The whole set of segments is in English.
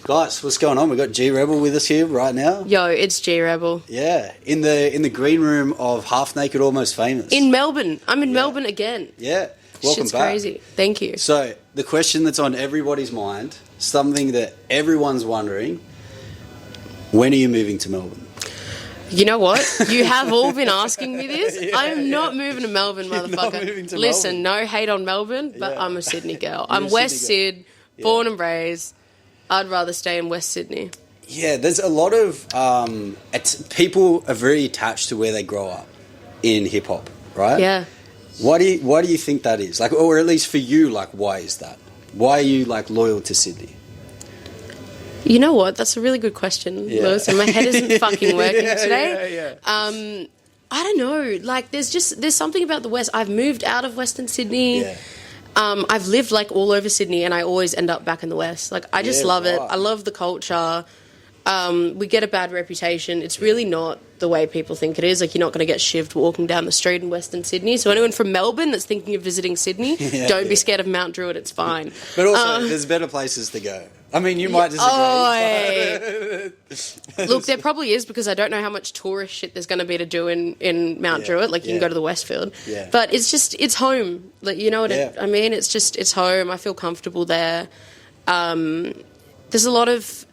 Guys, what's going on? We've got G-Rebel with us here right now. Yo, it's G-Rebel. Yeah, in the green room of Half Naked Almost Famous. In Melbourne. I'm in Melbourne again. Yeah, welcome Shit's back. Crazy. Thank you. So, the question that's on everybody's mind, something that everyone's wondering, when are you moving to Melbourne? You know what? You have all been asking me this. I'm not moving to Melbourne, You're motherfucker. not moving to Listen, Melbourne. no hate on Melbourne, but I'm a Sydney girl. I'm a West Sydney Syd, born and raised. I'd rather stay in West Sydney. Yeah, there's a lot of... people are very attached to where they grow up in hip-hop, right? Yeah. Why do you think that is? Like, or at least for you, like, why is that? Why are you, like, loyal to Sydney? You know what? That's a really good question, Lewis, and my head isn't fucking working today. Yeah. I don't know. Like, there's something about the West. I've moved out of Western Sydney. Yeah. I've lived, like, all over Sydney, and I always end up back in the West. Like, I just love it. I love the culture. We get a bad reputation. It's really not the way people think it is. Like, you're not going to get shivved walking down the street in Western Sydney. So anyone from Melbourne that's thinking of visiting Sydney, don't be scared of Mount Druitt. It's fine. But also, there's better places to go. I mean, you might disagree. Look, there probably is, because I don't know how much tourist shit there's going to be to do in Mount Druitt. Like, you can go to the Westfield. Yeah. But it's home. Like, you know what I mean? It's home. I feel comfortable there. There's a lot of...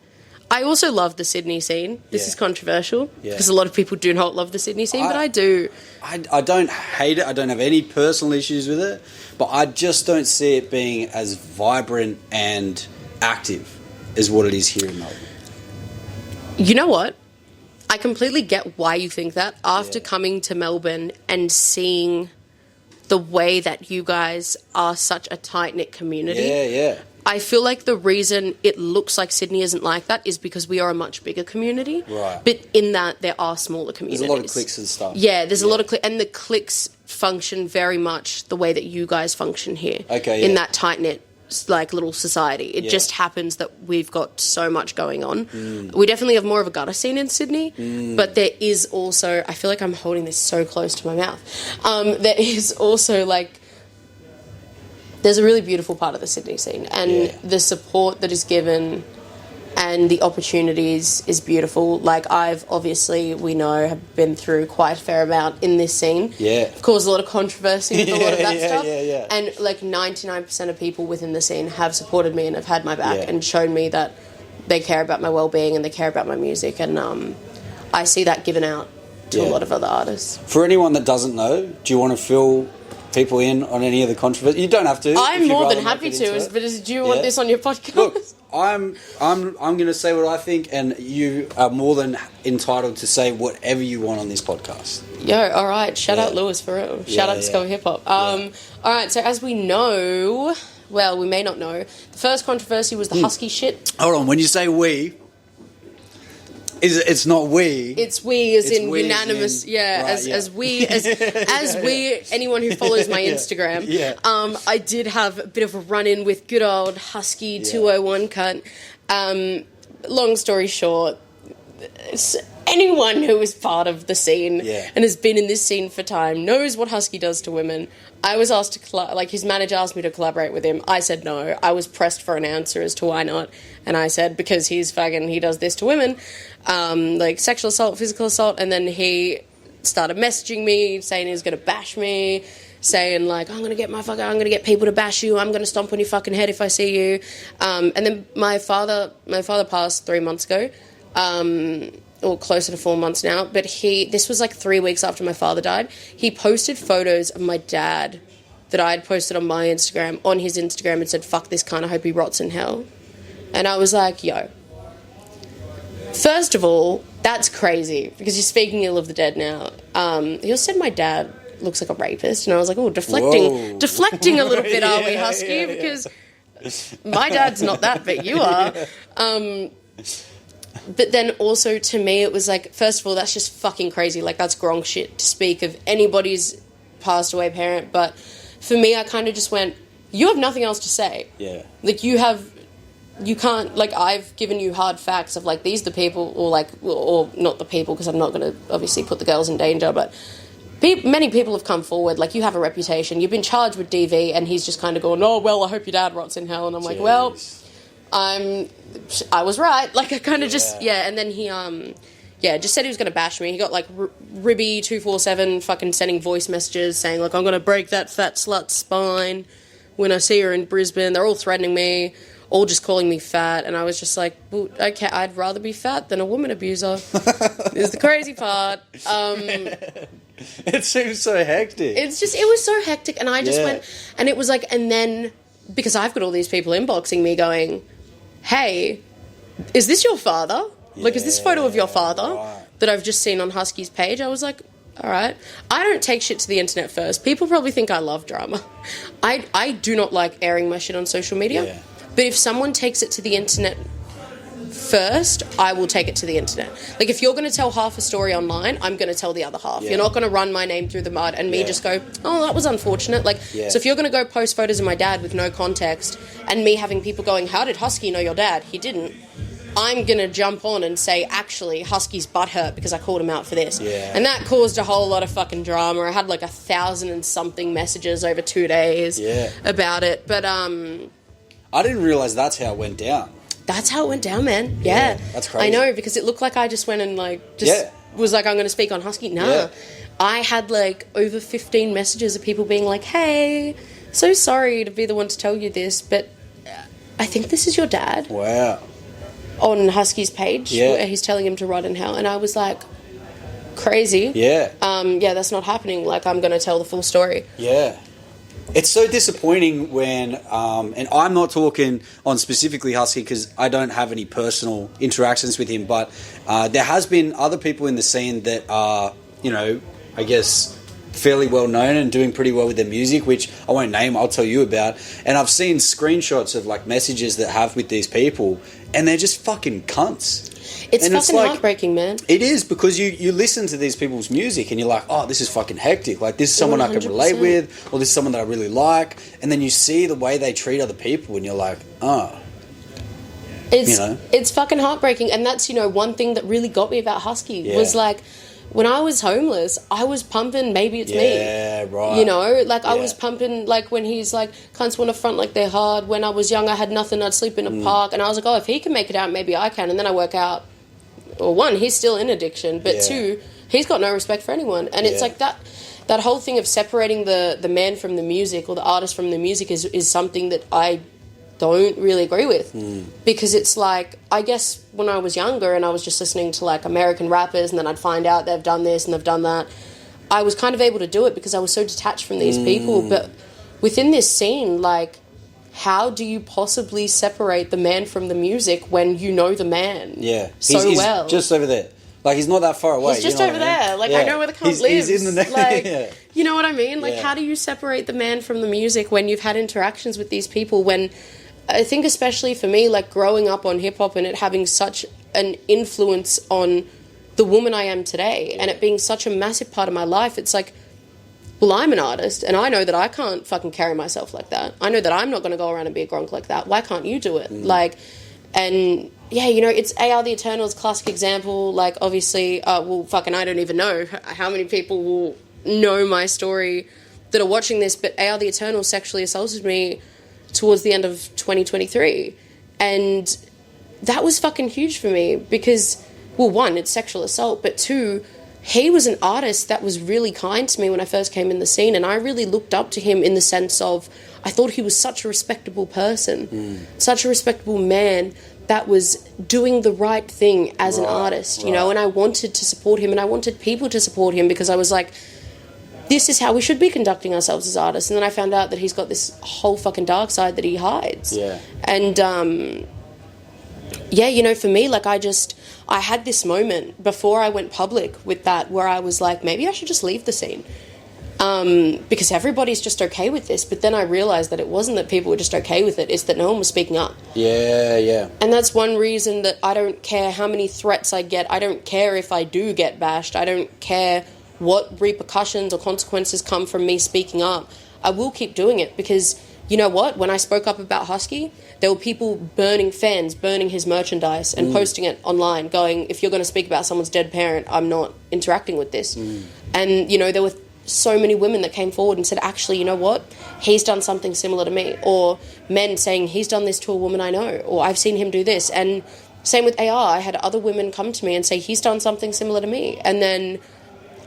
I also love the Sydney scene. This is controversial, because a lot of people do not love the Sydney scene, but I do. I don't hate it. I don't have any personal issues with it, but I just don't see it being as vibrant and active as what it is here in Melbourne. You know what? I completely get why you think that after coming to Melbourne and seeing the way that you guys are such a tight-knit community. Yeah. I feel like the reason it looks like Sydney isn't like that is because we are a much bigger community. Right. But in that, there are smaller communities. There's a lot of cliques and stuff. Yeah, there's a lot of cliques. And the cliques function very much the way that you guys function here. Okay, in that tight-knit, like, little society. It just happens that we've got so much going on. We definitely have more of a gutter scene in Sydney, but there is also... I feel like I'm holding this so close to my mouth. There is also, like... There's a really beautiful part of the Sydney scene, and the support that is given and the opportunities is beautiful. Like, we know, have been through quite a fair amount in this scene. Yeah. Caused a lot of controversy with a lot of that stuff. Yeah. And, like, 99% of people within the scene have supported me and have had my back and shown me that they care about my well-being and they care about my music. And I see that given out to a lot of other artists. For anyone that doesn't know, do you want to fill people in on any of the controversy? You don't have to. I'm more than happy to. But do you want this on your podcast? Look, I'm going to say what I think, and you are more than entitled to say whatever you want on this podcast. Yo, all right. Shout out Lewis for real. Shout out Discover Hip Hop. All right. So as we know, well, we may not know, the first controversy was the Husky shit. Hold on. When you say we. It's not we. It's we as in unanimous. As we, anyone who follows my Instagram. I did have a bit of a run-in with good old Husky 201 cunt. Long story short, anyone who is part of the scene and has been in this scene for time knows what Husky does to women. I was asked to, his manager asked me to collaborate with him. I said no. I was pressed for an answer as to why not. And I said, because he does this to women. Sexual assault, physical assault. And then he started messaging me, saying he was going to bash me, saying, like, I'm going to get people to bash you. I'm going to stomp on your fucking head if I see you. And then my father passed 3 months ago. Or closer to 4 months now, but this was like 3 weeks after my father died. He posted photos of my dad that I had posted on my Instagram, on his Instagram, and said, fuck this cunt, I hope he rots in hell. And I was like, yo, first of all, that's crazy, because you're speaking ill of the dead now. He also said my dad looks like a rapist, and I was like, oh, deflecting a little bit, are we, Husky? Because my dad's not that, but you are. But then also, to me, it was like, first of all, that's just fucking crazy. Like, that's gronk shit to speak of anybody's passed away parent. But for me, I kind of just went, you have nothing else to say. Yeah. Like, you can't, like, I've given you hard facts of, like, these are the people, or not the people, because I'm not going to obviously put the girls in danger, but many people have come forward. Like, you have a reputation. You've been charged with DV, and he's just kind of going, oh, well, I hope your dad rots in hell. And I'm like, well, I was right. Like, I kind of just, and then he, just said he was going to bash me. He got, like, Ribby247 fucking sending voice messages saying, like, I'm going to break that fat slut's spine when I see her in Brisbane. They're all threatening me, all just calling me fat. And I was just like, well, okay, I'd rather be fat than a woman abuser. Is the crazy part. It seems so hectic. It was so hectic. And I just went, and it was like, and then, because I've got all these people inboxing me going, hey, is this your father? Like, is this photo of your father that I've just seen on Husky's page? I was like, all right. I don't take shit to the internet first. People probably think I love drama. I do not like airing my shit on social media. Yeah. But if someone takes it to the internet first, I will take it to the internet. Like, if you're going to tell half a story online, I'm going to tell the other half. Yeah. You're not going to run my name through the mud and me just go, oh, that was unfortunate. Like, so if you're going to go post photos of my dad with no context and me having people going, how did Husky know your dad? He didn't. I'm going to jump on and say, actually, Husky's butthurt because I called him out for this. Yeah. And that caused a whole lot of fucking drama. I had like 1,000 and something messages over 2 days about it. But I didn't realise that's how it went down. That's how it went down, man. Yeah. That's crazy. I know, because it looked like I just went and like, just was like, I'm going to speak on Husky. Nah. Yeah. I had like over 15 messages of people being like, hey, so sorry to be the one to tell you this, but I think this is your dad. Wow. On Husky's page, where he's telling him to rot in hell. And I was like, crazy. Yeah. That's not happening. Like, I'm going to tell the full story. Yeah. It's so disappointing when, and I'm not talking on specifically Husky because I don't have any personal interactions with him, but there has been other people in the scene that are, I guess, fairly well known and doing pretty well with their music, which I won't name, I'll tell you about. And I've seen screenshots of like messages that have with these people, and they're just fucking cunts. It's fucking heartbreaking, man. It is, because you listen to these people's music and you're like, oh, this is fucking hectic. Like, this is someone 100%. I can relate with, or this is someone that I really like. And then you see the way they treat other people and you're like, oh. It's fucking heartbreaking. And that's, one thing that really got me about Husky was like, when I was homeless, I was pumping, maybe it's me. Yeah, right. I was pumping, like, when he's like, cunts want to front like they're hard. When I was young, I had nothing, I'd sleep in a park. And I was like, oh, if he can make it out, maybe I can. And then I work out, well, one, he's still in addiction. But two, he's got no respect for anyone. And it's like that whole thing of separating the man from the music, or the artist from the music, is something that I don't really agree with, because it's like, I guess when I was younger and I was just listening to like American rappers, and then I'd find out they've done this and they've done that, I was kind of able to do it because I was so detached from these people. But within this scene, like, how do you possibly separate the man from the music when you know the man he's well? Just over there. Like, he's not that far away. He's just over there. Like, I know where the cunt lives. He's in the like, you know what I mean? Like, how do you separate the man from the music when you've had interactions with these people? When, I think especially for me, like, growing up on hip-hop and it having such an influence on the woman I am today, and it being such a massive part of my life, it's like, well, I'm an artist, and I know that I can't fucking carry myself like that. I know that I'm not going to go around and be a gronk like that. Why can't you do it? Like, and it's AR the Eternal's classic example. Like, obviously, I don't even know how many people will know my story that are watching this, but AR the Eternal sexually assaulted me towards the end of 2023. And that was fucking huge for me because, well, one, it's sexual assault, but two, he was an artist that was really kind to me when I first came in the scene, and I really looked up to him in the sense of, I thought he was such a respectable person, such a respectable man that was doing the right thing as an artist, and I wanted to support him, and I wanted people to support him, because I was like, this is how we should be conducting ourselves as artists. And then I found out that he's got this whole fucking dark side that he hides. Yeah. And, for me, like, I had this moment before I went public with that where I was like, maybe I should just leave the scene. Because everybody's just okay with this. But then I realized that it wasn't that people were just okay with it, it's that no one was speaking up. Yeah, yeah. And that's one reason that I don't care how many threats I get. I don't care if I do get bashed. I don't care what repercussions or consequences come from me speaking up. I will keep doing it, because you know what? When I spoke up about Husky, there were people burning his merchandise and posting it online, going, if you're going to speak about someone's dead parent, I'm not interacting with this. And, there were so many women that came forward and said, actually, you know what? He's done something similar to me. Or men saying, he's done this to a woman I know. Or I've seen him do this. And same with AR. I had other women come to me and say, he's done something similar to me. And then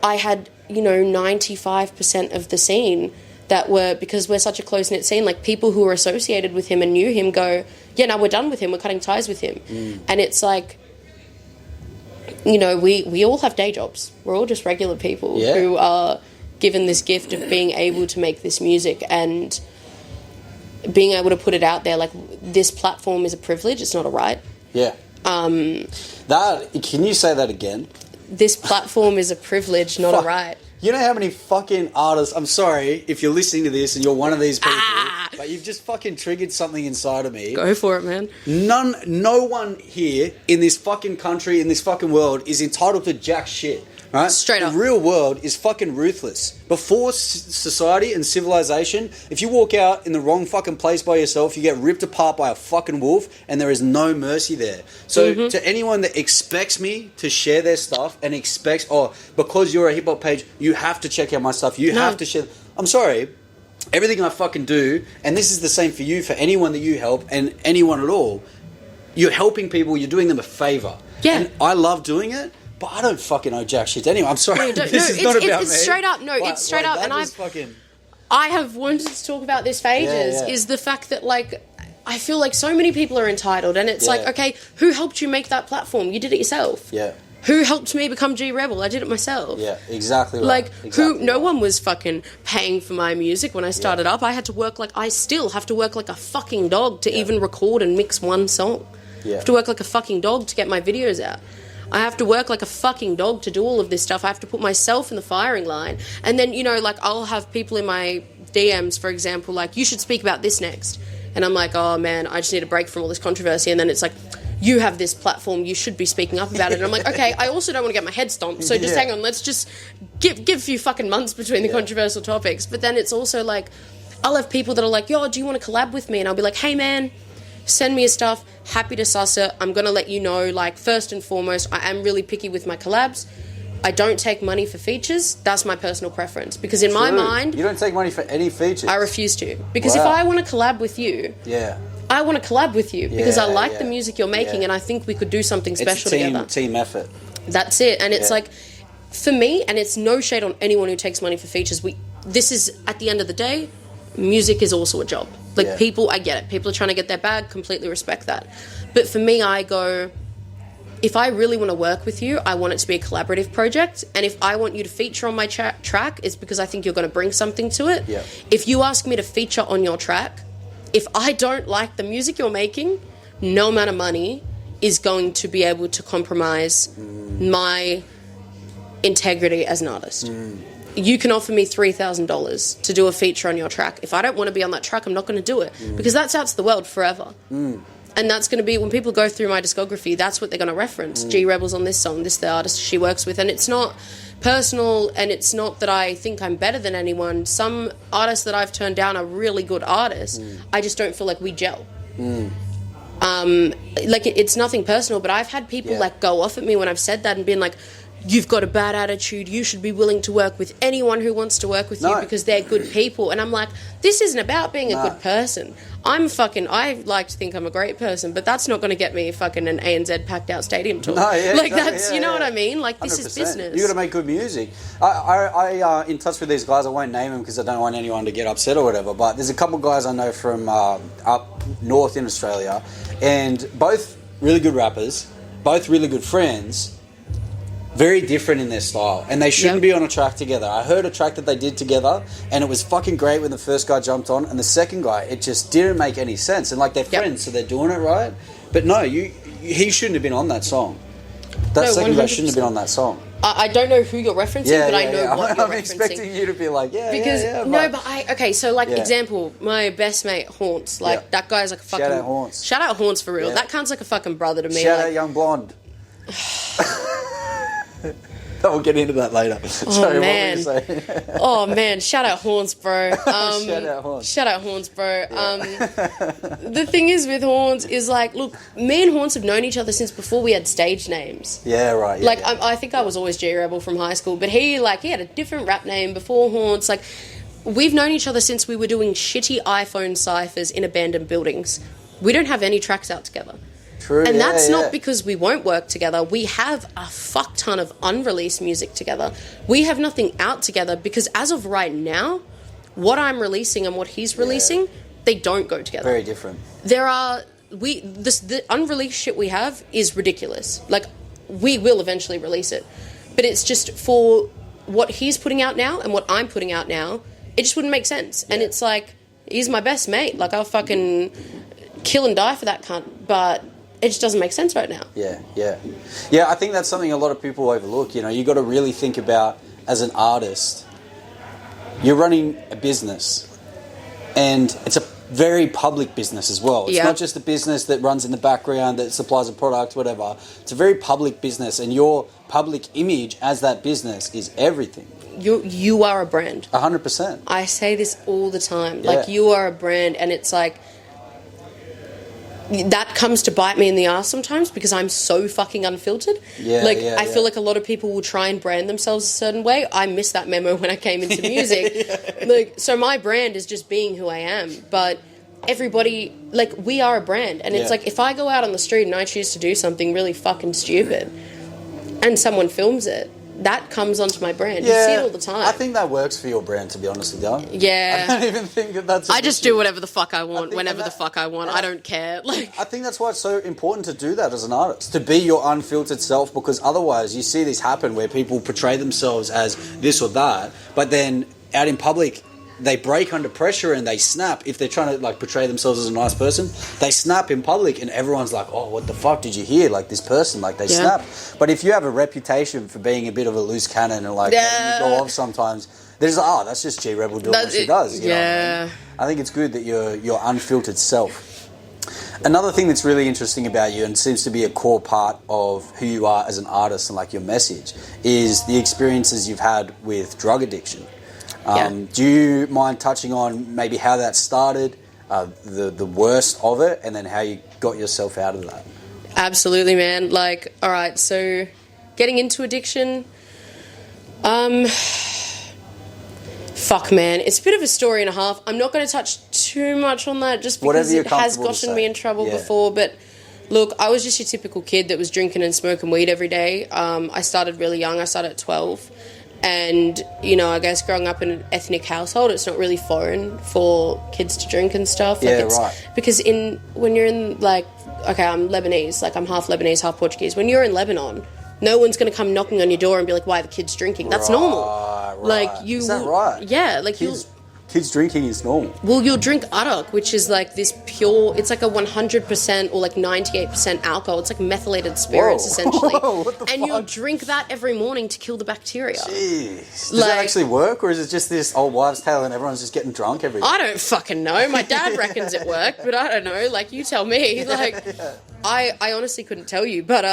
I had, 95% of the scene that were, because we're such a close-knit scene, like people who were associated with him and knew him go, yeah, now we're done with him. We're cutting ties with him. And it's like, we all have day jobs. We're all just regular people who are given this gift of being able to make this music and being able to put it out there. Like, this platform is a privilege. It's not a right. Yeah. Can you say that again? This platform is a privilege, not a right. You know how many fucking artists... I'm sorry if you're listening to this and you're one of these people, but you've just fucking triggered something inside of me. Go for it, man. No one here in this fucking country, in this fucking world, is entitled to jack shit. Right? Straight up. The real world is fucking ruthless. Before society and civilization, if you walk out in the wrong fucking place by yourself, you get ripped apart by a fucking wolf, and there is no mercy there. So to anyone that expects me to share their stuff and expects, because you're a hip hop page, you have to check out my stuff, you have to share. I'm sorry. Everything I fucking do, and this is the same for you, for anyone that you help and anyone at all, you're helping people, you're doing them a favour. Yeah. And I love doing it. But I don't fucking owe jack shit anyway. I'm sorry. This is not about me. It's straight up. No, it's straight up. And I have wanted to talk about this for ages. Is the fact that, like, I feel like so many people are entitled, and it's like, okay, who helped you make that platform? You did it yourself. Yeah. Who helped me become G-Rebel? I did it myself. Yeah, exactly right. Like, no one was fucking paying for my music when I started up. I had to work I still have to work like a fucking dog to even record and mix one song. I have to work like a fucking dog to get my videos out. I have to work like a fucking dog to do all of this stuff. I have to put myself in the firing line. And then, I'll have people in my DMs, for example, like, you should speak about this next. And I'm like, oh, man, I just need a break from all this controversy. And then it's like, you have this platform, you should be speaking up about it. And I'm like, okay, I also don't want to get my head stomped. So just hang on, let's just give a few fucking months between the controversial topics. But then it's also like, I'll have people that are like, yo, do you want to collab with me? And I'll be like, hey, man, send me your stuff. Happy to suss it. I'm going to let you know, like, first and foremost, I am really picky with my collabs. I don't take money for features. That's my personal preference. Because in my mind... You don't take money for any features? I refuse to. Because if I want to collab with you... Yeah. I want to collab with you because I like the music you're making and I think we could do something special together. It's a team effort. That's it. And it's like, for me, and it's no shade on anyone who takes money for features, this is, at the end of the day, music is also a job. Like, people, I get it. People are trying to get their bag, completely respect that. But for me, I go, if I really want to work with you, I want it to be a collaborative project. And if I want you to feature on my track, it's because I think you're going to bring something to it. Yeah. If you ask me to feature on your track, if I don't like the music you're making, no amount of money is going to be able to compromise my integrity as an artist. You can offer me $3,000 to do a feature on your track. If I don't want to be on that track, I'm not going to do it because that's out to the world forever. And that's going to be, when people go through my discography, that's what they're going to reference. G-Rebel's on this song, this is the artist she works with. And it's not personal, and it's not that I think I'm better than anyone. Some artists that I've turned down are really good artists. I just don't feel like we gel. It's nothing personal, but I've had people like go off at me when I've said that and been like, you've got a bad attitude, you should be willing to work with anyone who wants to work with you because they're good people. And I'm like, this isn't about being a good person. I like to think I'm a great person, but that's not going to get me fucking an ANZ packed out stadium tour. You know what I mean? Like, this 100%. Is business. You got to make good music. I in touch with these guys. I won't name them because I don't want anyone to get upset or whatever, but there's a couple guys I know from up north in Australia, and both really good rappers, both really good friends, very different in their style, and they shouldn't be on a track together. I heard a track that they did together, and it was fucking great when the first guy jumped on, and the second guy, it just didn't make any sense. And like, they're friends, so they're doing it right. But no, he shouldn't have been on that song. That second guy shouldn't have been on that song. I don't know who you're referencing, but I know what you're I'm referencing. expecting you to be like, example, my best mate, Haunts, that guy's like a fucking... Shout out Haunts. Shout out Haunts for real. That cunt's like a fucking brother to me. Shout out Young Blonde. We'll get into that later. Sorry, man. what were you saying? Oh man, shout out Horns, bro. Shout out Horns. Shout out Horns, bro. The thing is with Horns is like, look, me and Horns have known each other since before we had stage names. Yeah, right. Yeah, like, I think I was always Rebel from high school, but he had a different rap name before Horns. Like, we've known each other since we were doing shitty iPhone ciphers in abandoned buildings. We don't have any tracks out together. True, and that's not because we won't work together. We have a fuck ton of unreleased music together. We have nothing out together because as of right now, what I'm releasing and what he's releasing, they don't go together. Very different. The unreleased shit we have is ridiculous. Like, we will eventually release it. But it's just for what he's putting out now and what I'm putting out now, it just wouldn't make sense. Yeah. And it's like, he's my best mate. Like, I'll fucking kill and die for that cunt. But it just doesn't make sense right now. Yeah. I think that's something a lot of people overlook. You know, you got to really think about, as an artist, you're running a business, and it's a very public business as well. It's not just a business that runs in the background, that supplies a product, whatever. It's a very public business, and your public image as that business is everything. You are a brand. 100%. I say this all the time. Yeah. Like, you are a brand, and it's like, that comes to bite me in the ass sometimes because I'm so fucking unfiltered. I feel like a lot of people will try and brand themselves a certain way. I missed that memo when I came into music. So my brand is just being who I am. But everybody, like, we are a brand. And it's like, if I go out on the street and I choose to do something really fucking stupid and someone films it, that comes onto my brand. You see it all the time. I think that works for your brand, to be honest with you. Yeah. I don't even think that's I just do whatever the fuck I want, whenever the fuck I want. I don't care. Like, I think that's why it's so important to do that as an artist, to be your unfiltered self, because otherwise you see this happen where people portray themselves as this or that, but then out in public they break under pressure and they snap. If they're trying to, like, portray themselves as a nice person, they snap in public and everyone's like, oh, what the fuck did you hear? Like, this person, like, they snap. But if you have a reputation for being a bit of a loose cannon and, like, you go off sometimes, there's, that's just Rebel doing what she does. You know what I mean? I think it's good that you're your unfiltered self. Another thing that's really interesting about you and seems to be a core part of who you are as an artist and, like, your message is the experiences you've had with drug addiction. Do you mind touching on maybe how that started, the worst of it, and then how you got yourself out of that? Absolutely, man. Like, all right, so getting into addiction, fuck, man, it's a bit of a story and a half. I'm not going to touch too much on that just because it has gotten me in trouble before, but look, I was just your typical kid that was drinking and smoking weed every day. I started really young. I started at 12. And, you know, I guess growing up in an ethnic household, it's not really foreign for kids to drink and stuff. Like, because when you're in, like, okay, I'm Lebanese, like, I'm half Lebanese, half Portuguese. When you're in Lebanon, no one's going to come knocking on your door and be like, why are the kids drinking? That's normal. Like, is that right? Yeah, like, kids drinking is normal. Well, you'll drink arak, which is like this pure, it's like a 100% or like 98% alcohol. It's like methylated spirits, essentially. Whoa, what the fuck? You'll drink that every morning to kill the bacteria. Jeez. Does that actually work, or is it just this old wives' tale and everyone's just getting drunk every day? I don't fucking know. My dad reckons it worked, but I don't know. Like, you tell me. Like, I honestly couldn't tell you, but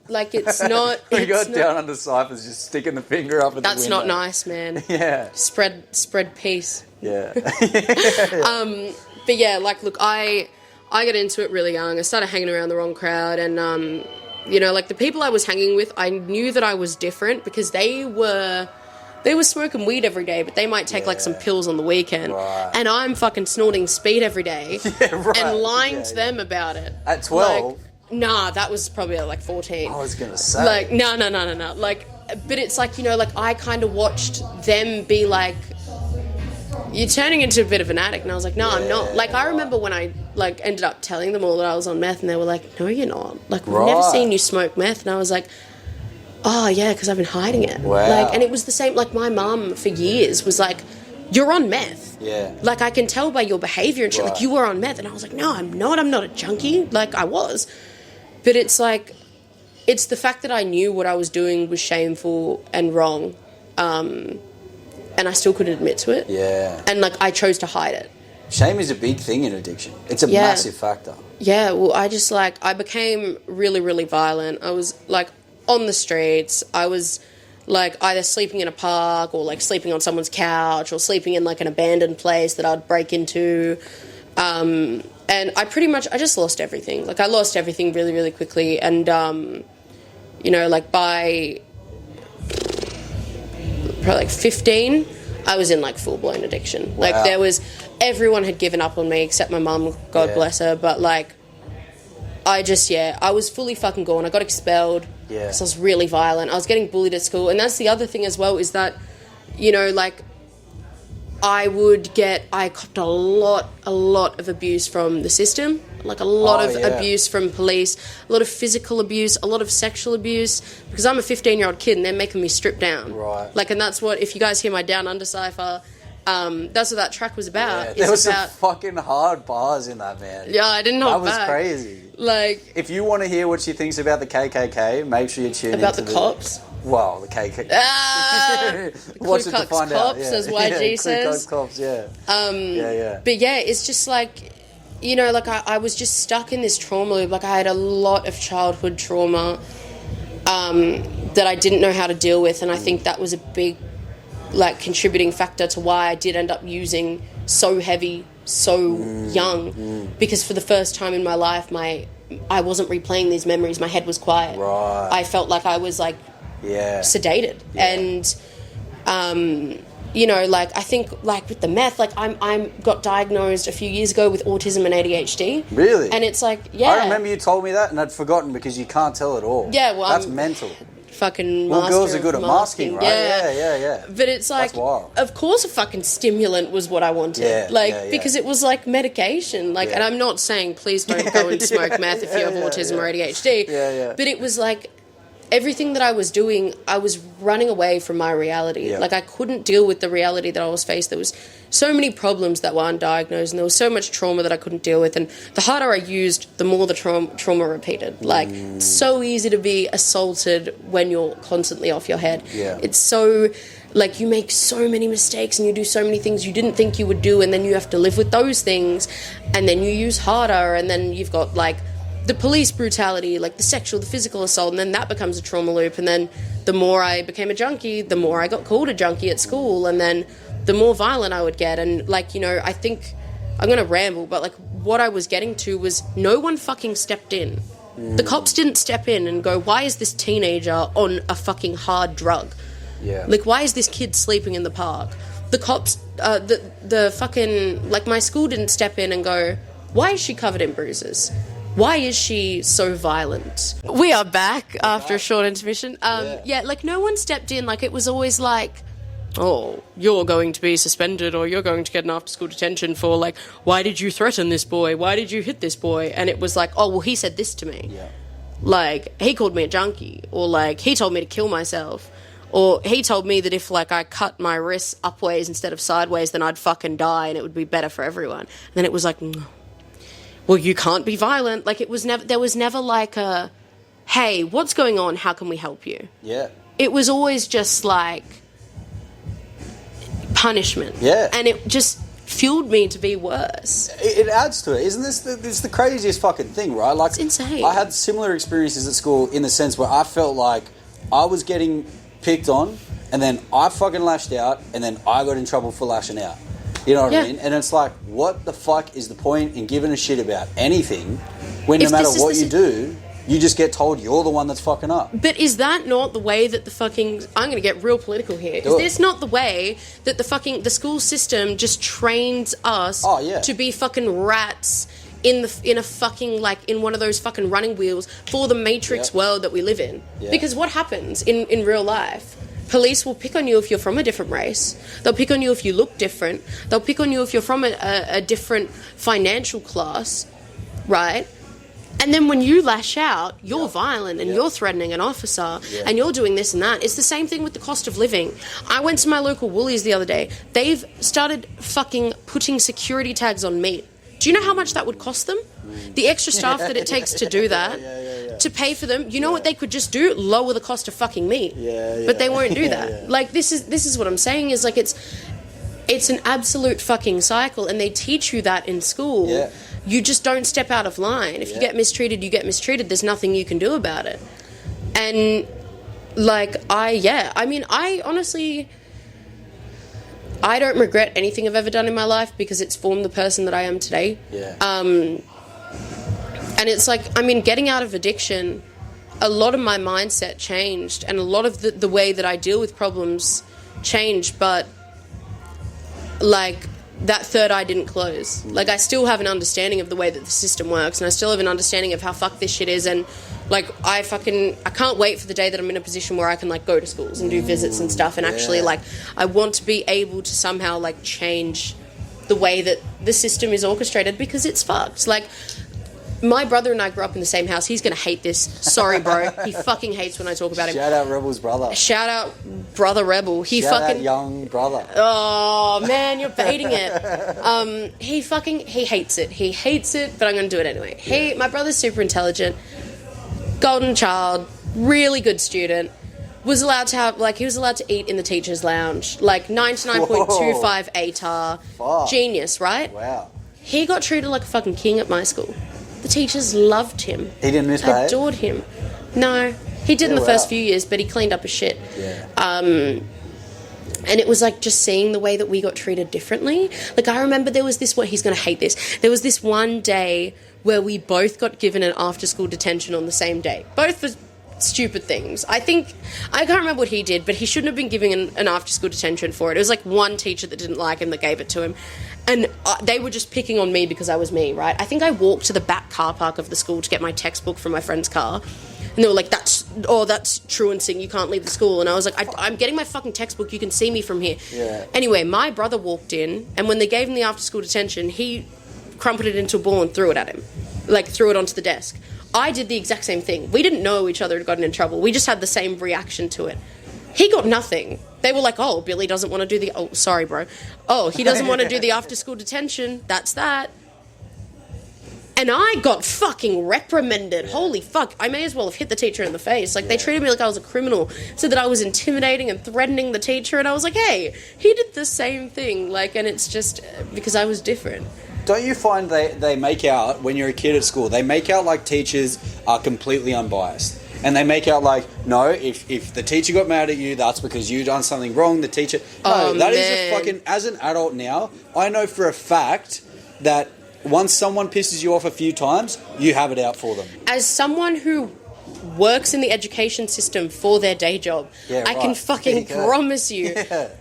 like, it's not. We got down under ciphers, just sticking the finger up at the window. That's not nice, man. Yeah. Spread peace. Yeah. But yeah, like, look, I got into it really young. I started hanging around the wrong crowd, and you know, like, the people I was hanging with, I knew that I was different because they were smoking weed every day, but they might take like some pills on the weekend. Right. And I'm fucking snorting speed every day and lying to them about it. At 12? Like, nah, that was probably at like 14. I was going to say. Like, no. Like, but it's like, you know, like, I kind of watched them be like, you're turning into a bit of an addict. And I was like, no, I'm not. Like, I remember when I, like, ended up telling them all that I was on meth, and they were like, no, you're not. Like, we've never seen you smoke meth. And I was like, oh, yeah, because I've been hiding it. Wow. Like, and it was the same, like, my mum for years was like, you're on meth. Yeah. Like, I can tell by your behaviour and shit. Like, you were on meth. And I was like, no, I'm not. I'm not a junkie. Like, I was. But it's like, it's the fact that I knew what I was doing was shameful and wrong. And I still couldn't admit to it. Yeah. And, like, I chose to hide it. Shame is a big thing in addiction. It's a massive factor. Yeah, well, I just, like, I became really, really violent. I was, like, on the streets. I was like either sleeping in a park or like sleeping on someone's couch or sleeping in like an abandoned place that I'd break into. And I just lost everything. Like I lost everything really, really quickly. And, you know, like by probably like 15, I was in like full-blown addiction. Like everyone had given up on me except my mum, God bless her. But like, I was fully fucking gone. I got expelled because I was really violent. I was getting bullied at school. And that's the other thing as well, is that, you know, like, I copped a lot of abuse from the system, like a lot of abuse from police, a lot of physical abuse, a lot of sexual abuse, because I'm a 15-year-old kid and they're making me strip down. Right. Like, and that's what, if you guys hear my Down Under cypher, that's what that track was about. Yeah, there was some fucking hard bars in that, man. Yeah, I didn't hold back. That was crazy. Like, if you want to hear what she thinks about the KKK, make sure you tune in about the cops. Well, the KKK. Watch it to find out. Cops, as YG says. Cops, yeah. But yeah, it's just like, you know, like I was just stuck in this trauma loop. Like I had a lot of childhood trauma that I didn't know how to deal with, and I think that was a big, like, contributing factor to why I did end up using so heavy so young, because for the first time in my life I wasn't replaying these memories. My head was quiet. Right. I felt like I was like sedated. And you know, like I think like with the meth, like I got diagnosed a few years ago with autism and ADHD. Really? And it's like, I remember you told me that and I'd forgotten because you can't tell it all. Yeah, well, that's mental. Fucking well, girls are good at masking, right? Yeah. But it's like, of course a fucking stimulant was what I wanted. Because it was like medication. Like, and I'm not saying please don't go and smoke meth if you have autism or ADHD. But it was like, everything that I was doing, I was running away from my reality. Like, I couldn't deal with the reality that I was faced. There was so many problems that were undiagnosed, and there was so much trauma that I couldn't deal with. And the harder I used, the more the trauma repeated. Like, it's so easy to be assaulted when you're constantly off your head. It's so, like, you make so many mistakes and you do so many things you didn't think you would do, and then you have to live with those things, and then you use harder, and then you've got, like, the police brutality, like the sexual, the physical assault, and then that becomes a trauma loop. And then the more I became a junkie, the more I got called a junkie at school, and then the more violent I would get. And, like, you know, I think I'm going to ramble, but, like, what I was getting to was no one fucking stepped in. The cops didn't step in and go, why is this teenager on a fucking hard drug? Like, why is this kid sleeping in the park? The cops, the fucking, like, my school didn't step in and go, why is she covered in bruises? Why is she so violent? We are back after a short intermission. Like, no one stepped in. Like, it was always like, oh, you're going to be suspended, or you're going to get an after-school detention for, like, why did you threaten this boy? Why did you hit this boy? And it was like, oh, well, he said this to me. Like, he called me a junkie, or, like, he told me to kill myself, or he told me that if, like, I cut my wrists upways instead of sideways, then I'd fucking die and it would be better for everyone. And then it was like, well, you can't be violent. Like, it was never, there was never like a, hey, what's going on? How can we help you? It was always just like punishment. And it just fueled me to be worse. It adds to it. Isn't this the craziest fucking thing, right? Like, it's insane. I had similar experiences at school in the sense where I felt like I was getting picked on, and then I fucking lashed out, and then I got in trouble for lashing out. You know what I mean? And it's like, what the fuck is the point in giving a shit about anything when no matter what you do, you just get told you're the one that's fucking up? But is that not the way that the fucking... I'm going to get real political here. Is this not the way that the school system just trains us to be fucking rats in a fucking, like, in one of those fucking running wheels for the Matrix world that we live in? Because what happens in real life? Police will pick on you if you're from a different race. They'll pick on you if you look different. They'll pick on you if you're from a different financial class, right? And then when you lash out, you're violent and you're threatening an officer and you're doing this and that. It's the same thing with the cost of living. I went to my local Woolies the other day. They've started fucking putting security tags on meat. Do you know how much that would cost them? The extra staff that it takes to do that, to pay for them. You know what they could just do? Lower the cost of fucking meat. But they won't do that. Like, this is what I'm saying, is like, it's an absolute fucking cycle, and they teach you that in school. You just don't step out of line. If you get mistreated, you get mistreated. There's nothing you can do about it. And, Like, I honestly, I don't regret anything I've ever done in my life because it's formed the person that I am today. Yeah. And it's like, I mean, getting out of addiction, a lot of my mindset changed and a lot of the way that I deal with problems changed, but, like, that third eye didn't close. Like, I still have an understanding of the way that the system works, and I still have an understanding of how fucked this shit is, and, like, I can't wait for the day that I'm in a position where I can, like, go to schools and do visits and stuff, and actually, like, I want to be able to somehow, like, change the way that the system is orchestrated, because it's fucked. Like, my brother and I grew up in the same house. He's going to hate this. Sorry, bro. He fucking hates when I talk about him. Shout out Rebel's brother. Shout out brother Rebel. Shout out young brother. Oh, man, you're baiting it. He hates it. He hates it, but I'm going to do it anyway. Yeah. My brother's super intelligent, golden child, really good student. Was allowed to have, like, he was allowed to eat in the teacher's lounge. Like, 99.25 ATAR. Fuck. Genius, right? Wow. He got treated like a fucking king at my school. The teachers loved him. He didn't misbehave? Adored him. No. He did in the first few years, but he cleaned up his shit. Yeah. And it was like just seeing the way that we got treated differently. Like, I remember there was this one, he's going to hate this. There was this one day where we both got given an after-school detention on the same day. Both for stupid things. I can't remember what he did, but he shouldn't have been giving an after-school detention for it. It was like one teacher that didn't like him that gave it to him. And they were just picking on me because I was me, right? I think I walked to the back car park of the school to get my textbook from my friend's car. And they were like, that's truancy, you can't leave the school. And I was like, I'm getting my fucking textbook, you can see me from here. Yeah. Anyway, my brother walked in, and when they gave him the after-school detention, he crumpled it into a ball and threw it at him. Like, threw it onto the desk. I did the exact same thing. We didn't know each other had gotten in trouble. We just had the same reaction to it. He got nothing. They were like, oh, Billy doesn't want to do oh, sorry, bro. Oh, he doesn't want to do the after-school detention. That's that. And I got fucking reprimanded. Yeah. Holy fuck. I may as well have hit the teacher in the face. Like, they treated me like I was a criminal. Said that I was intimidating and threatening the teacher. And I was like, hey, he did the same thing. Like, and it's just because I was different. Don't you find they make out, when you're a kid at school, they make out like teachers are completely unbiased? And they make out like, no, if the teacher got mad at you, that's because you done something wrong. The teacher... No, that is a fucking... As an adult now, I know for a fact that once someone pisses you off a few times, you have it out for them. As someone who works in the education system for their day job, I can fucking promise you,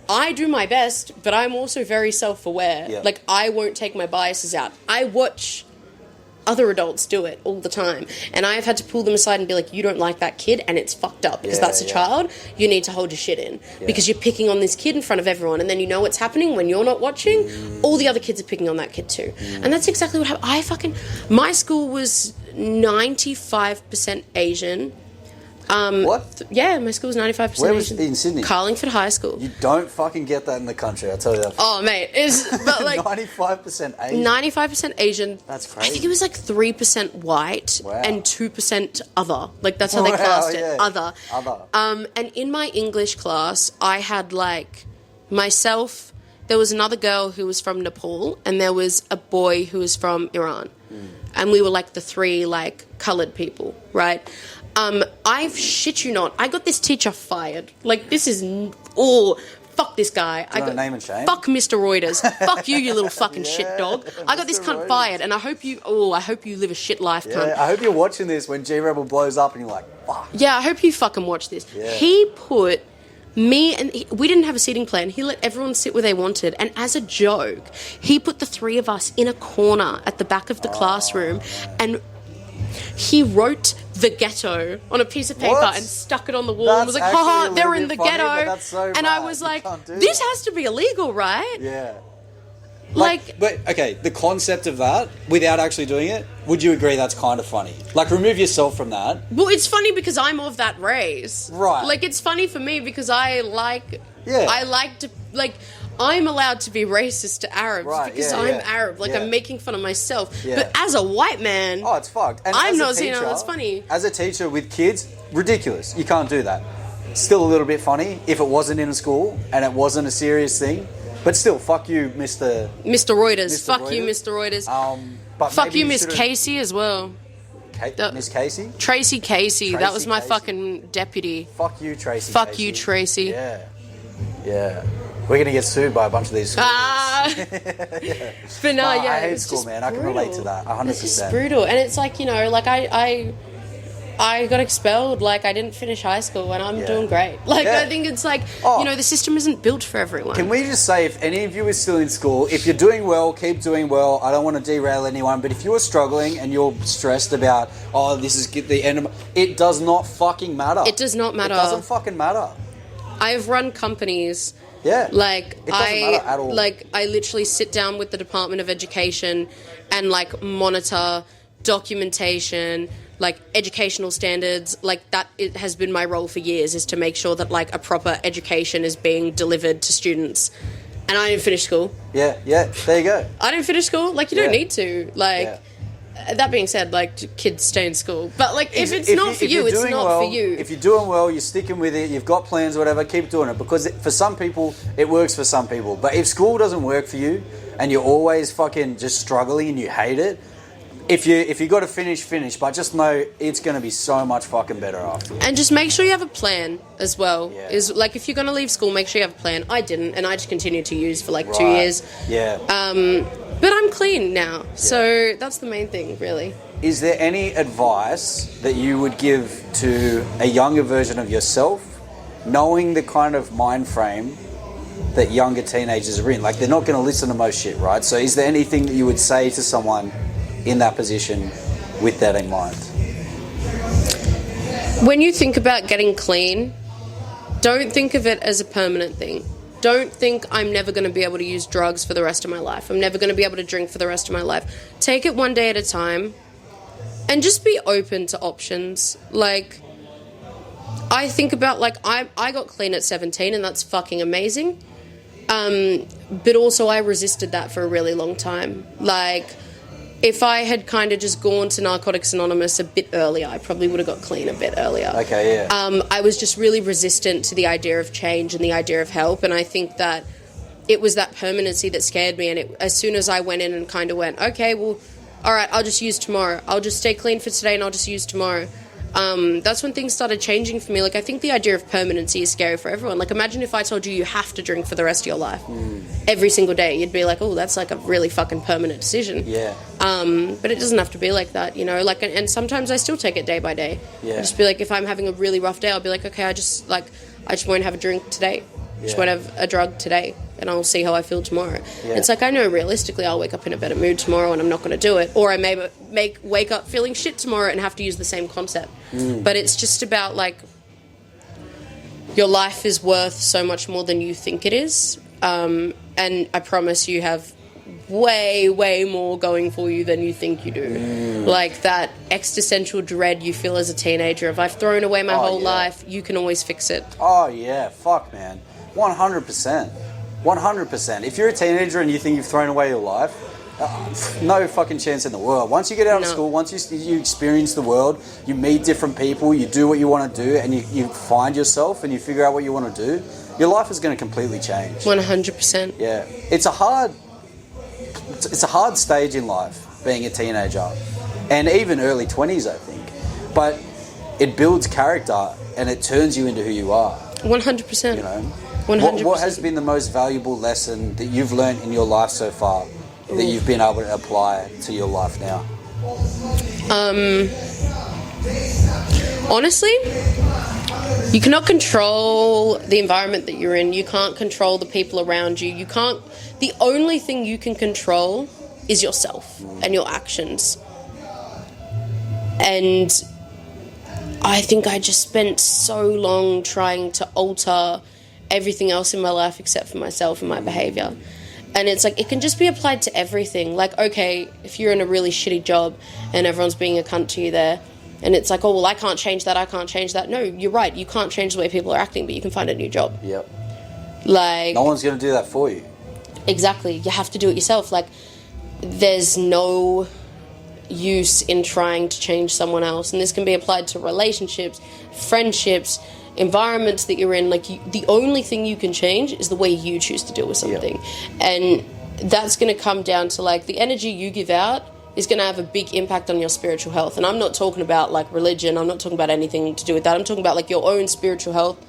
I do my best, but I'm also very self-aware. Yeah. Like, I won't take my biases out. I watch other adults do it all the time, and I've had to pull them aside and be like, you don't like that kid and it's fucked up because that's a child. You need to hold your shit in because you're picking on this kid in front of everyone, and then you know what's happening when you're not watching. All the other kids are picking on that kid too. And that's exactly what happened. My school was 95% Asian. What? Yeah, my school was 95% Where was Asian. in Sydney? Carlingford High School. You don't fucking get that in the country, I'll tell you that. Oh, mate. But like 95% Asian? 95% Asian. That's crazy. I think it was like 3% white and 2% other. Like, that's how they classed it. Other. And in my English class, I had like myself, there was another girl who was from Nepal, and there was a boy who was from Iran. And we were like the three like coloured people, right? I've shit you not, I got this teacher fired. Like, this is fuck this guy. I got name and shame. Fuck Mr. Reuters. Fuck you little fucking shit dog. I got this cunt fired, and I hope you live a shit life, cunt. I hope you're watching this when G Rebel blows up and you're like, fuck. Yeah, I hope you fucking watch this. Yeah. He put me and we didn't have a seating plan. He let everyone sit where they wanted, and as a joke, he put the three of us in a corner at the back of the classroom, and he wrote the ghetto on a piece of paper and stuck it on the wall. And was like, haha, they're in the ghetto. And I was like, this has to be illegal, right? Yeah. Like, but okay, the concept of that, without actually doing it, would you agree that's kind of funny? Like, remove yourself from that. Well, it's funny because I'm of that race. Right. Like, it's funny for me because I like to, like, I'm allowed to be racist to Arabs because I'm Arab. Like, I'm making fun of myself. Yeah. But as a white man... Oh, it's fucked. And I'm not saying, that's funny. As a teacher with kids, ridiculous. You can't do that. Still a little bit funny if it wasn't in a school and it wasn't a serious thing. But still, fuck you, Mr. Reuters. Fuck you, Mr. Reuters. But fuck you, Miss Casey, as well. Miss Casey? Tracy Casey. That was my Casey. fucking deputy. Fuck you, Tracy. Fuck Casey. you, Tracy. Yeah. We're going to get sued by a bunch of these schools. Yeah. But no, yeah. I hate school, man. Brutal. I can relate to that 100%. It's just brutal. And it's like, you know, like I got expelled. Like, I didn't finish high school and I'm doing great. Like, I think it's like, you know, the system isn't built for everyone. Can we just say, if any of you are still in school, if you're doing well, keep doing well. I don't want to derail anyone, but if you're struggling and you're stressed about, this is the end of it does not fucking matter. It does not matter. It doesn't fucking matter. I've run companies. Yeah. Like, it doesn't matter at all. Like, I literally sit down with the Department of Education and, like, monitor documentation, like, educational standards. Like, that it has been my role for years, is to make sure that, like, a proper education is being delivered to students. And I didn't finish school. Yeah, there you go. I didn't finish school. Like, you don't need to. Like, that being said, like, kids stay in school. But, like, if it's not for you, it's not for you. If you're doing well, you're sticking with it, you've got plans or whatever, keep doing it. Because for some people, it works for some people. But if school doesn't work for you and you're always fucking just struggling and you hate it, if you got to finish. But just know it's going to be so much fucking better after. And just make sure you have a plan as well. Yeah. Is like, if you're going to leave school, make sure you have a plan. I didn't, and I just continued to use for like 2 years. Yeah. But I'm clean now, so that's the main thing, really. Is there any advice that you would give to a younger version of yourself, knowing the kind of mind frame that younger teenagers are in? Like, they're not going to listen to most shit, right? So is there anything that you would say to someone in that position with that in mind? When you think about getting clean, don't think of it as a permanent thing. Don't think I'm never going to be able to use drugs for the rest of my life. I'm never going to be able to drink for the rest of my life. Take it one day at a time and just be open to options. Like, I think about, like, I got clean at 17 and that's fucking amazing. But also I resisted that for a really long time. Like, if I had kind of just gone to Narcotics Anonymous a bit earlier, I probably would have got clean a bit earlier. Okay, yeah. I was just really resistant to the idea of change and the idea of help, and I think that it was that permanency that scared me, and as soon as I went in and kind of went, okay, well, all right, I'll just use tomorrow. I'll just stay clean for today and I'll just use tomorrow. That's when things started changing for me. Like, I think the idea of permanency is scary for everyone. Like, imagine if I told you have to drink for the rest of your life every single day. You'd be like, oh, that's like a really fucking permanent decision. Yeah. But it doesn't have to be like that, you know. Like, and sometimes I still take it day by day. Yeah. I just be like, if I'm having a really rough day, I'll be like, okay, I just won't have a drink today. Just won't have a drug today, and I'll see how I feel tomorrow. Yeah. It's like, I know realistically I'll wake up in a better mood tomorrow and I'm not going to do it, or I may wake up feeling shit tomorrow and have to use the same concept. But it's just about, like, your life is worth so much more than you think it is, and I promise you have way, way more going for you than you think you do. Like, that existential dread you feel as a teenager of, I've thrown away my whole life, you can always fix it. Oh, yeah. Fuck, man. 100%. 100%. If you're a teenager and you think you've thrown away your life, no fucking chance in the world. Once you get out of school, once you experience the world, you meet different people, you do what you want to do, and you find yourself and you figure out what you want to do, your life is going to completely change. 100%. Yeah. It's a hard stage in life, being a teenager, and even early 20s, I think. But it builds character and it turns you into who you are. 100%. You know? 100%. What has been the most valuable lesson that you've learned in your life so far that you've been able to apply to your life now? Honestly, you cannot control the environment that you're in. You can't control the people around you. The only thing you can control is yourself and your actions. And I think I just spent so long trying to alter everything else in my life except for myself and my behavior. And it's like, it can just be applied to everything. Like, okay, if you're in a really shitty job and everyone's being a cunt to you there, and it's like, oh, well, I can't change that. No, you're right, you can't change the way people are acting, but you can find a new job. Yep. Like, no one's going to do that for you. Exactly. You have to do it yourself. Like, there's no use in trying to change someone else. And this can be applied to relationships, friendships, environments that you're in. Like, the only thing you can change is the way you choose to deal with something. And that's going to come down to, like, the energy you give out is going to have a big impact on your spiritual health. And I'm not talking about like religion. I'm not talking about anything to do with that. I'm talking about like your own spiritual health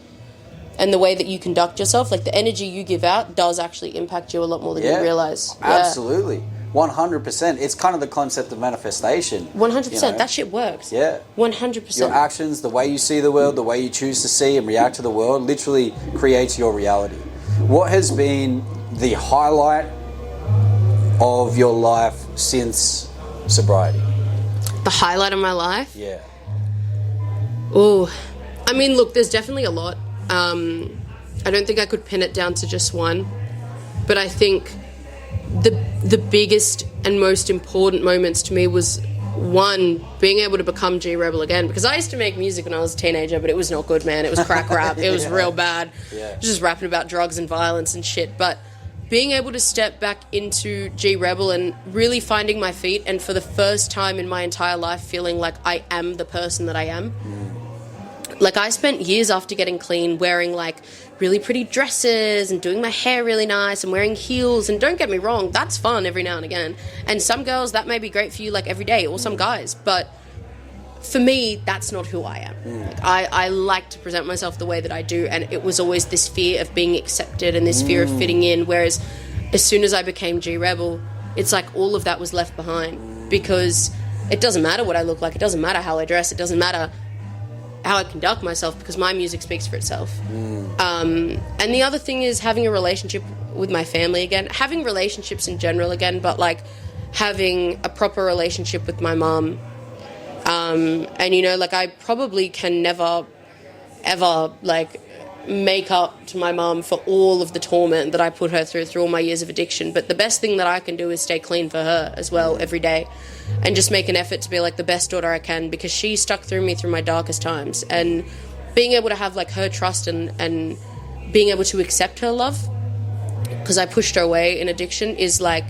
and the way that you conduct yourself. Like the energy you give out does actually impact you a lot more than you realize. Absolutely. 100%. It's kind of the concept of manifestation. 100%. You know? That shit works. Yeah. 100%. Your actions, the way you see the world, the way you choose to see and react to the world literally creates your reality. What has been the highlight of your life since sobriety? The highlight of my life? Yeah. Oh, I mean, look, there's definitely a lot. I don't think I could pin it down to just one, but I think the biggest and most important moments to me was, one, being able to become G-Rebel again, because I used to make music when I was a teenager, but it was not good, man. It was crack rap. It was real bad. Yeah. Just rapping about drugs and violence and shit. But being able to step back into G-Rebel and really finding my feet, and for the first time in my entire life feeling like I am the person that I am. Like, I spent years after getting clean wearing, like, really pretty dresses and doing my hair really nice and wearing heels. And don't get me wrong, that's fun every now and again. And some girls, that may be great for you, like, every day, or some guys. But for me, that's not who I am. Like, I like to present myself the way that I do, and it was always this fear of being accepted and this fear of fitting in, whereas as soon as I became G-Rebel, it's like all of that was left behind, because it doesn't matter what I look like, it doesn't matter how I dress, it doesn't matter how I conduct myself, because my music speaks for itself. And the other thing is having a relationship with my family again, having relationships in general again, but like having a proper relationship with my mom. And you know, like, I probably can never ever like make up to my mom for all of the torment that I put her through all my years of addiction, but the best thing that I can do is stay clean for her as well every day, and just make an effort to be like the best daughter I can, because she stuck through me through my darkest times. And being able to have like her trust and being able to accept her love, because I pushed her away in addiction, is like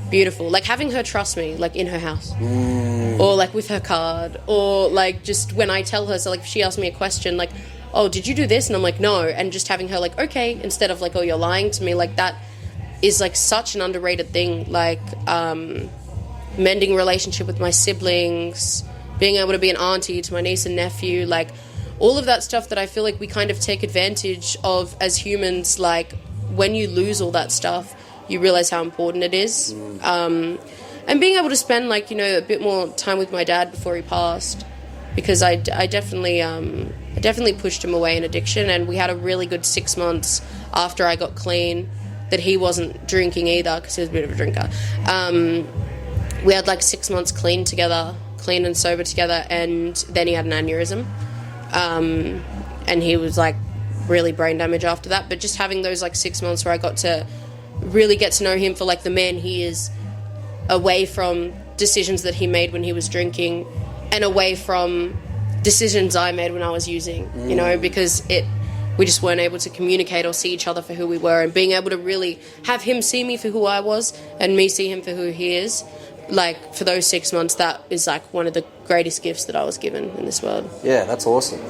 beautiful. Like having her trust me, like in her house, or like with her card, or like just when I tell her, so like if she asks me a question like, oh, did you do this? And I'm like, no. And just having her like, okay, instead of like, oh, you're lying to me. Like, that is like such an underrated thing. Like, mending relationship with my siblings, being able to be an auntie to my niece and nephew, like all of that stuff that I feel like we kind of take advantage of as humans. Like, when you lose all that stuff, you realize how important it is. And being able to spend like, you know, a bit more time with my dad before he passed, because I definitely pushed him away in addiction, and we had a really good 6 months after I got clean that he wasn't drinking either, because he was a bit of a drinker. We had like 6 months clean and sober together, and then he had an aneurysm, and he was like really brain damaged after that. But just having those like 6 months where I got to really get to know him for like the man he is, away from decisions that he made when he was drinking, and away from decisions I made when I was using, you know, because we just weren't able to communicate or see each other for who we were, and being able to really have him see me for who I was and me see him for who he is, like for those 6 months, that is like one of the greatest gifts that I was given in this world. Yeah, that's awesome.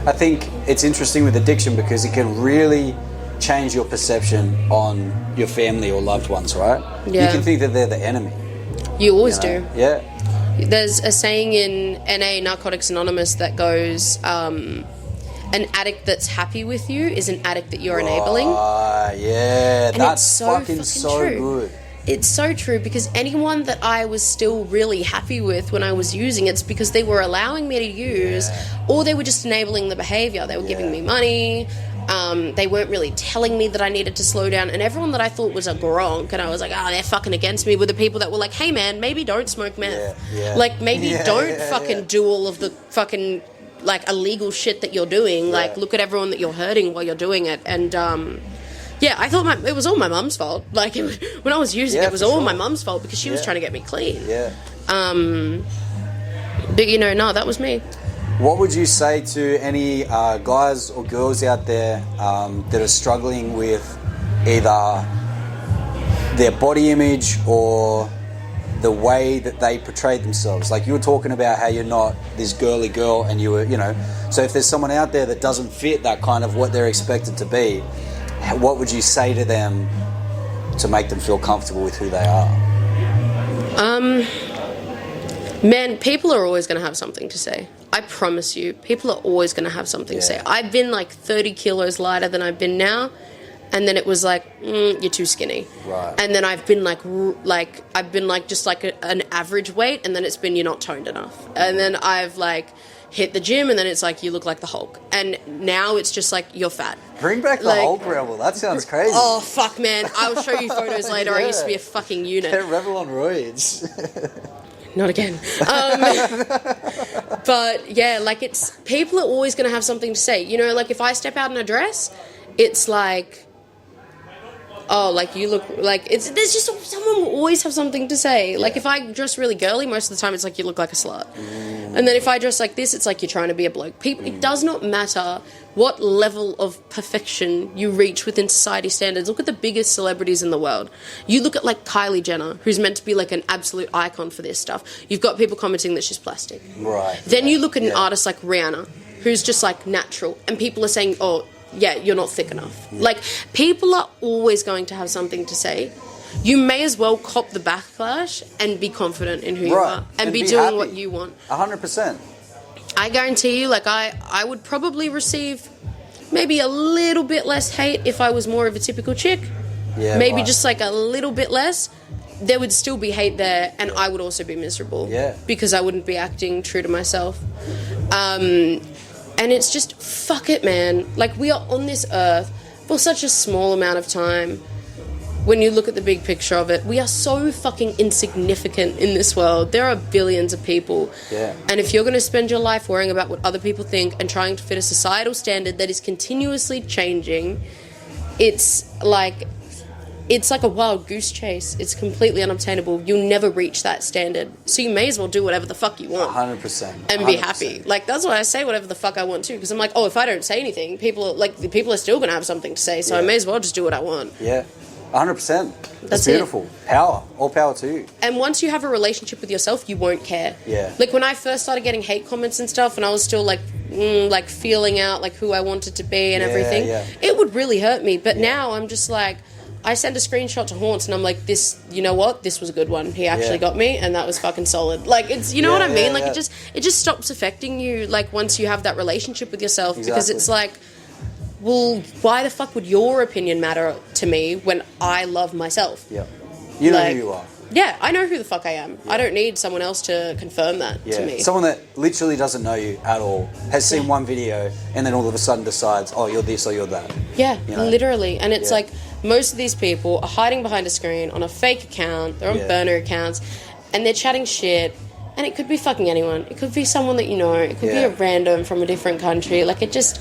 I think it's interesting with addiction because it can really change your perception on your family or loved ones, right? Yeah. You can think that they're the enemy. You always do. Yeah. There's a saying in NA, Narcotics Anonymous, that goes, an addict that's happy with you is an addict that you're enabling. Yeah, and that's so fucking so true. good. It's so true, because anyone that I was still really happy with when I was using, it's because they were allowing me to use, or they were just enabling the behaviour. They were giving me money. They weren't really telling me that I needed to slow down. And everyone that I thought was a gronk and I was like, they're fucking against me, were the people that were like, hey man, maybe don't smoke meth. Like, maybe don't fucking do all of the fucking like illegal shit that you're doing. Like, look at everyone that you're hurting while you're doing it. And I thought it was all my mum's fault. Like, when I was using it was all my mum's fault, because she was trying to get me clean. But you know, no, that was me. What would you say to any guys or girls out there that are struggling with either their body image or the way that they portray themselves? Like, you were talking about how you're not this girly girl, and you were, you know, so if there's someone out there that doesn't fit that kind of what they're expected to be, what would you say to them to make them feel comfortable with who they are? Man, people are always going to have something to say. I promise you, people are always going to have something to say. I've been like 30 kilos lighter than I've been now, and then it was like, you're too skinny. Right. And then I've been like just like an average weight, and then it's been, you're not toned enough. And then I've like hit the gym, and then it's like, you look like the Hulk. And now it's just like, you're fat. Bring back the Hulk Rebel. That sounds crazy. Oh, fuck, man. I'll show you photos later. I used to be a fucking unit. Get Rebel on roids. Not again. But yeah, like people are always going to have something to say. You know, like if I step out in a dress, it's like, oh, like you look like there's just someone will always have something to say. Like if I dress really girly, most of the time it's like you look like a slut. And then if I dress like this, it's like you're trying to be a bloke. It does not matter what level of perfection you reach within society standards. Look at the biggest celebrities in the world. You look at like Kylie Jenner, who's meant to be like an absolute icon for this stuff. You've got people commenting that she's plastic. Right. Then you look at an artist like Rihanna, who's just like natural, and people are saying, oh, yeah, you're not thick enough. Like, people are always going to have something to say. You may as well cop the backlash and be confident in who you are and be doing happy. what you want. 100%. I guarantee you, like, I would probably receive maybe a little bit less hate if I was more of a typical chick. Yeah, maybe just like a little bit less. There would still be hate there, and I would also be miserable. Yeah. Because I wouldn't be acting true to myself. And it's just, fuck it, man. Like, we are on this earth for such a small amount of time. When you look at the big picture of it, we are so fucking insignificant in this world. There are billions of people. Yeah. And if you're going to spend your life worrying about what other people think and trying to fit a societal standard that is continuously changing, it's like a wild goose chase. It's completely unobtainable. You'll never reach that standard. So you may as well do whatever the fuck you want. 100%. And be happy. Like, that's why I say whatever the fuck I want to. Because I'm like, oh, if I don't say anything, people are still going to have something to say. So I may as well just do what I want. Yeah. 100%. That's beautiful. It. Power. All power to you. And once you have a relationship with yourself, you won't care. Yeah. Like, when I first started getting hate comments and stuff, and I was still like feeling out like who I wanted to be and everything, it would really hurt me. But now I'm just like, I send a screenshot to Haunts and I'm like, this, you know what? This was a good one. He actually got me, and that was fucking solid. Like, it's, you know what I mean? Like, it just stops affecting you, like, once you have that relationship with yourself. Exactly. Because it's like, well, why the fuck would your opinion matter to me when I love myself? Yeah. You know who you are. Yeah, I know who the fuck I am. I don't need someone else to confirm that to me. Someone that literally doesn't know you at all, has seen one video, and then all of a sudden decides, oh, you're this or you're that. Yeah, you know? Literally. And it's like, most of these people are hiding behind a screen on a fake account, they're on burner accounts, and they're chatting shit, and it could be fucking anyone. It could be someone that you know, it could be a random from a different country. Like, it just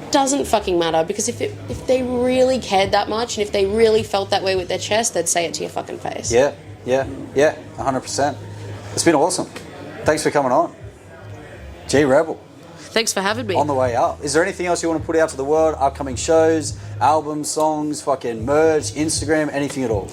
doesn't fucking matter, because if they really cared that much, and if they really felt that way with their chest, they'd say it to your fucking face. Yeah, 100%. It's been awesome. Thanks for coming on. G Rebel. Thanks for having me. On the way up. Is there anything else you want to put out to the world? Upcoming shows, albums, songs, fucking merch, Instagram, anything at all?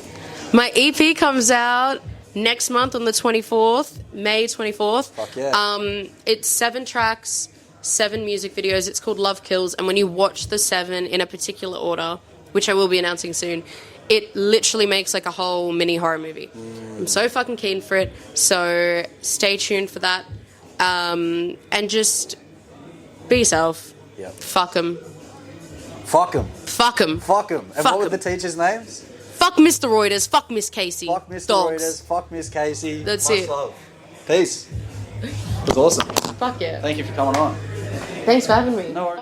My EP comes out next month on the 24th, May 24th. Fuck yeah. It's 7 tracks, 7 music videos. It's called Love Kills, and when you watch the 7 in a particular order, which I will be announcing soon, it literally makes like a whole mini horror movie. I'm so fucking keen for it, so stay tuned for that. And just be yourself. Yeah. Fuck 'em. Fuck 'em. Fuck 'em. Fuck 'em. And what were the teachers' names? Fuck Mr. Reuters. Fuck Miss Casey. Fuck Mr. Dogs. Reuters. Fuck Miss Casey. That's Much it. love. Peace. It was awesome. Fuck yeah. Thank you for coming on. Thanks for having me. No worries.